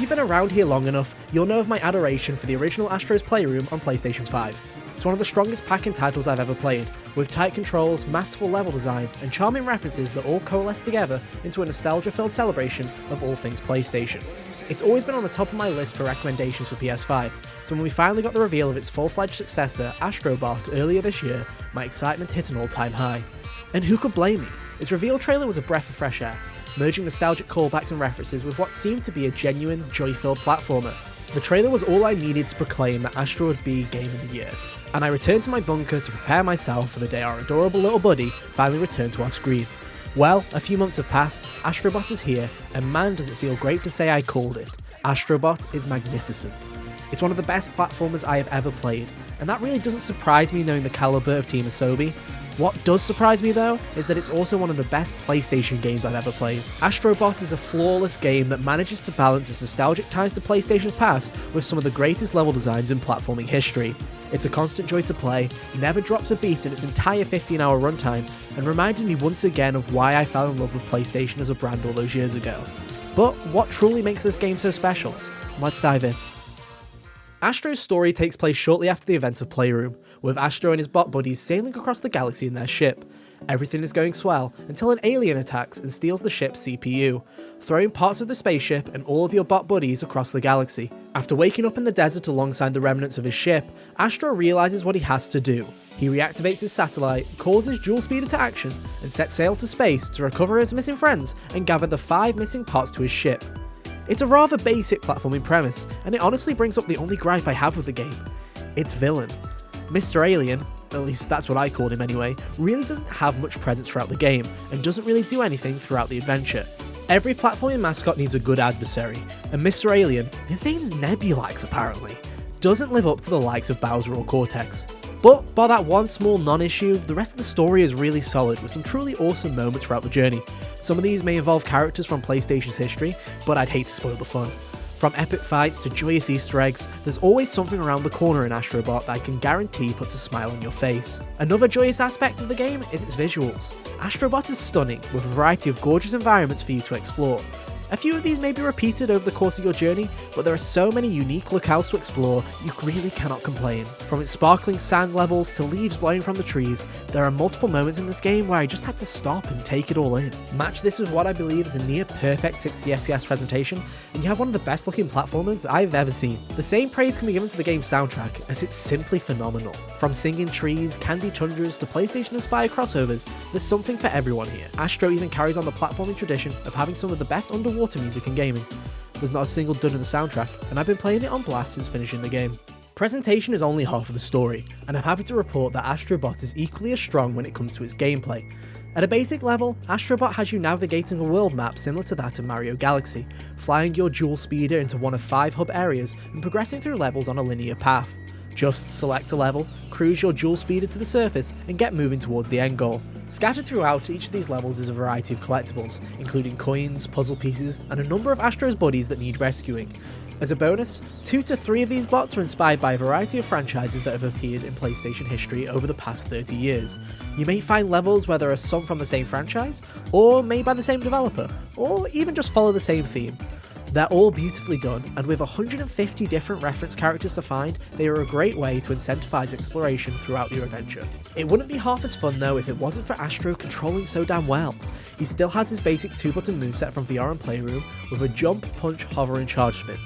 you've been around here long enough, you'll know of my adoration for the original Astro's Playroom on PlayStation 5. It's one of the strongest packing titles I've ever played, with tight controls, masterful level design, and charming references that all coalesce together into a nostalgia-filled celebration of all things PlayStation. It's always been on the top of my list for recommendations for PS5, so when we finally got the reveal of its full-fledged successor, Astro Bot, earlier this year, my excitement hit an all-time high. And who could blame me? Its reveal trailer was a breath of fresh air, merging nostalgic callbacks and references with what seemed to be a genuine, joy-filled platformer. The trailer was all I needed to proclaim that Astro would be Game of the Year, and I returned to my bunker to prepare myself for the day our adorable little buddy finally returned to our screen. Well, a few months have passed, Astro Bot is here, and man does it feel great to say I called it. Astro Bot is magnificent. It's one of the best platformers I have ever played, and that really doesn't surprise me knowing the calibre of Team Asobi. What does surprise me though, is that it's also one of the best PlayStation games I've ever played. Astro Bot is a flawless game that manages to balance its nostalgic ties to PlayStation's past with some of the greatest level designs in platforming history. It's a constant joy to play, never drops a beat in its entire 15-hour runtime, and reminded me once again of why I fell in love with PlayStation as a brand all those years ago. But what truly makes this game so special? Let's dive in. Astro's story takes place shortly after the events of Playroom, with Astro and his bot buddies sailing across the galaxy in their ship. Everything is going swell until an alien attacks and steals the ship's CPU, throwing parts of the spaceship and all of your bot buddies across the galaxy. After waking up in the desert alongside the remnants of his ship, Astro realizes what he has to do. He reactivates his satellite, calls his dual speeder to action, and sets sail to space to recover his missing friends and gather the 5 missing parts to his ship. It's a rather basic platforming premise, and it honestly brings up the only gripe I have with the game. Its villain. Mr. Alien, at least that's what I called him anyway, really doesn't have much presence throughout the game, and doesn't really do anything throughout the adventure. Every platforming mascot needs a good adversary, and Mr. Alien, his name's Nebulax apparently, doesn't live up to the likes of Bowser or Cortex. But bar that one small non-issue, the rest of the story is really solid with some truly awesome moments throughout the journey. Some of these may involve characters from PlayStation's history, but I'd hate to spoil the fun. From epic fights to joyous Easter eggs, there's always something around the corner in Astro Bot that I can guarantee puts a smile on your face. Another joyous aspect of the game is its visuals. Astro Bot is stunning, with a variety of gorgeous environments for you to explore. A few of these may be repeated over the course of your journey, but there are so many unique locales to explore, you really cannot complain. From its sparkling sand levels to leaves blowing from the trees, there are multiple moments in this game where I just had to stop and take it all in. Match this with what I believe is a near perfect 60 FPS presentation, and you have one of the best looking platformers I've ever seen. The same praise can be given to the game's soundtrack, as it's simply phenomenal. From singing trees, candy tundras to PlayStation-inspired crossovers, there's something for everyone here. Astro even carries on the platforming tradition of having some of the best underwater music in gaming. There's not a single dud in the soundtrack, and I've been playing it on blast since finishing the game. Presentation is only half of the story, and I'm happy to report that Astro Bot is equally as strong when it comes to its gameplay. At a basic level, Astro Bot has you navigating a world map similar to that of Mario Galaxy, flying your dual speeder into one of 5 hub areas and progressing through levels on a linear path. Just select a level, cruise your dual speeder to the surface, and get moving towards the end goal. Scattered throughout each of these levels is a variety of collectibles, including coins, puzzle pieces, and a number of Astro's buddies that need rescuing. As a bonus, 2 to 3 of these bots are inspired by a variety of franchises that have appeared in PlayStation history over the past 30 years. You may find levels where there are some from the same franchise, or made by the same developer, or even just follow the same theme. They're all beautifully done, and with 150 different reference characters to find, they are a great way to incentivize exploration throughout your adventure. It wouldn't be half as fun though if it wasn't for Astro controlling so damn well. He still has his basic 2-button moveset from VR and Playroom, with a jump, punch, hover and charge spin.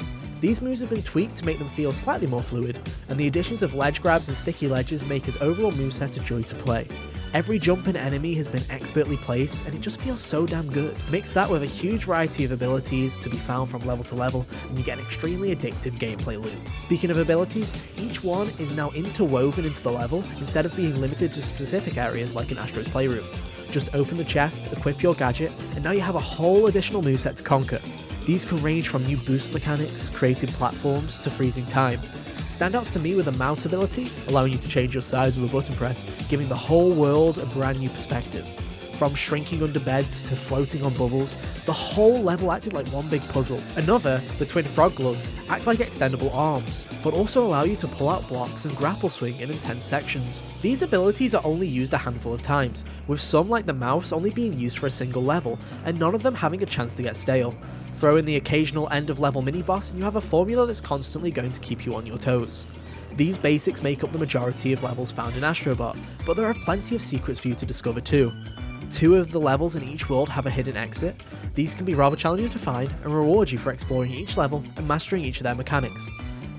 These moves have been tweaked to make them feel slightly more fluid, and the additions of ledge grabs and sticky ledges make his overall moveset a joy to play. Every jump and enemy has been expertly placed, and it just feels so damn good. Mix that with a huge variety of abilities to be found from level to level, and you get an extremely addictive gameplay loop. Speaking of abilities, each one is now interwoven into the level, instead of being limited to specific areas like in Astro's Playroom. Just open the chest, equip your gadget, and now you have a whole additional moveset to conquer. These can range from new boost mechanics, creating platforms, to freezing time. Standouts to me with the mouse ability, allowing you to change your size with a button press, giving the whole world a brand new perspective. From shrinking under beds to floating on bubbles, the whole level acted like one big puzzle. Another, the twin frog gloves, act like extendable arms, but also allow you to pull out blocks and grapple swing in intense sections. These abilities are only used a handful of times, with some like the mouse only being used for a single level, and none of them having a chance to get stale. Throw in the occasional end-of-level mini-boss and you have a formula that's constantly going to keep you on your toes. These basics make up the majority of levels found in Astro Bot, but there are plenty of secrets for you to discover too. 2 of the levels in each world have a hidden exit. These can be rather challenging to find and reward you for exploring each level and mastering each of their mechanics.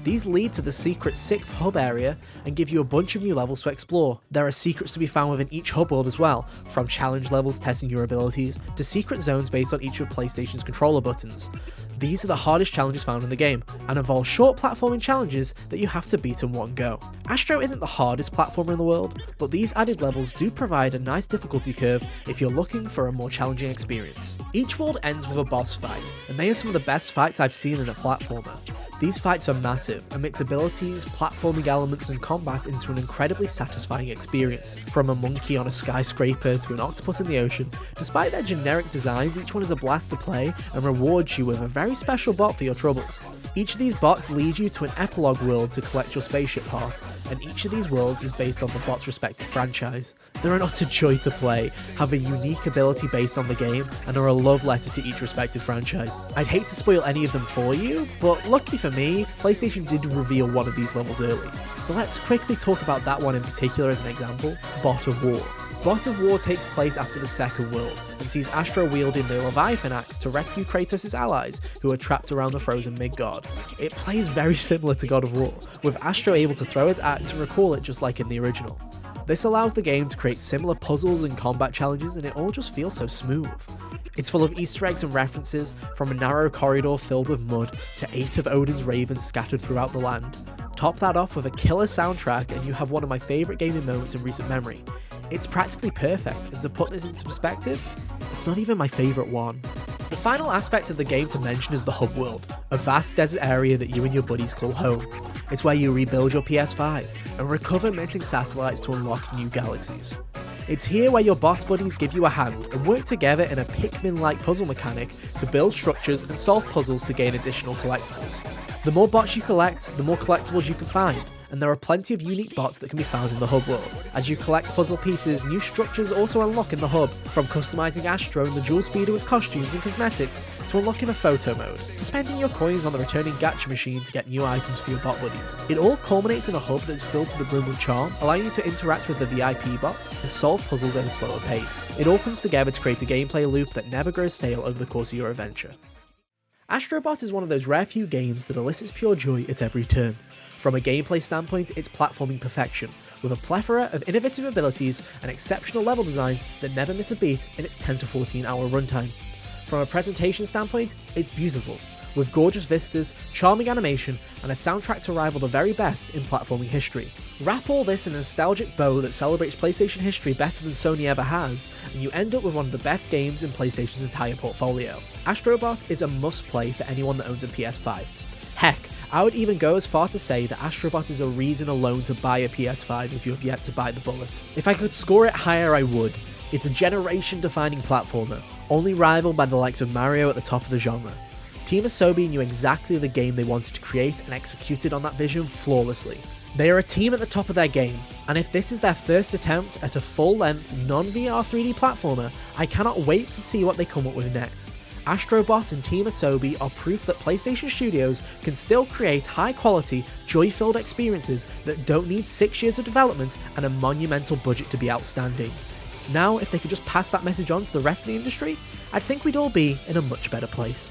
These lead to the secret 6th hub area and give you a bunch of new levels to explore. There are secrets to be found within each hub world as well, from challenge levels testing your abilities, to secret zones based on each of PlayStation's controller buttons. These are the hardest challenges found in the game, and involve short platforming challenges that you have to beat in one go. Astro isn't the hardest platformer in the world, but these added levels do provide a nice difficulty curve if you're looking for a more challenging experience. Each world ends with a boss fight, and they are some of the best fights I've seen in a platformer. These fights are massive and mix abilities, platforming elements and combat into an incredibly satisfying experience. From a monkey on a skyscraper to an octopus in the ocean, despite their generic designs, each one is a blast to play and rewards you with a very special bot for your troubles. Each of these bots lead you to an epilogue world to collect your spaceship part, and each of these worlds is based on the bot's respective franchise. They're an utter joy to play, have a unique ability based on the game, and are a love letter to each respective franchise. I'd hate to spoil any of them for you, but lucky for me, PlayStation did reveal one of these levels early. So let's quickly talk about that one in particular as an example, Bot of War. Bot of War takes place after the second world, and sees Astro wielding the Leviathan axe to rescue Kratos' allies who are trapped around the frozen Midgard. It plays very similar to God of War, with Astro able to throw his axe and recall it just like in the original. This allows the game to create similar puzzles and combat challenges, and it all just feels so smooth. It's full of Easter eggs and references, from a narrow corridor filled with mud to 8 of Odin's ravens scattered throughout the land. Top that off with a killer soundtrack and you have one of my favourite gaming moments in recent memory. It's practically perfect, and to put this into perspective, it's not even my favourite one. The final aspect of the game to mention is the hub world, a vast desert area that you and your buddies call home. It's where you rebuild your PS5 and recover missing satellites to unlock new galaxies. It's here where your bot buddies give you a hand and work together in a Pikmin-like puzzle mechanic to build structures and solve puzzles to gain additional collectibles. The more bots you collect, the more collectibles you can find, and there are plenty of unique bots that can be found in the hub world. As you collect puzzle pieces, new structures also unlock in the hub, from customizing Astro and the Dual Speeder with costumes and cosmetics, to unlocking a photo mode, to spending your coins on the returning gacha machine to get new items for your bot buddies. It all culminates in a hub that's filled to the brim with charm, allowing you to interact with the VIP bots and solve puzzles at a slower pace. It all comes together to create a gameplay loop that never grows stale over the course of your adventure. Astro Bot is one of those rare few games that elicits pure joy at every turn. From a gameplay standpoint, it's platforming perfection, with a plethora of innovative abilities and exceptional level designs that never miss a beat in its 10 to 14 hour runtime. From a presentation standpoint, it's beautiful, with gorgeous vistas, charming animation, and a soundtrack to rival the very best in platforming history. Wrap all this in a nostalgic bow that celebrates PlayStation history better than Sony ever has, and you end up with one of the best games in PlayStation's entire portfolio. Astro Bot is a must-play for anyone that owns a PS5. Heck, I would even go as far to say that Astro Bot is a reason alone to buy a PS5 if you have yet to buy the bullet. If I could score it higher, I would. It's a generation-defining platformer, only rivaled by the likes of Mario at the top of the genre. Team Asobi knew exactly the game they wanted to create and executed on that vision flawlessly. They are a team at the top of their game, and if this is their first attempt at a full-length, non-VR 3D platformer, I cannot wait to see what they come up with next. Astro Bot and Team Asobi are proof that PlayStation Studios can still create high-quality, joy-filled experiences that don't need 6 years of development and a monumental budget to be outstanding. Now, if they could just pass that message on to the rest of the industry, I think we'd all be in a much better place.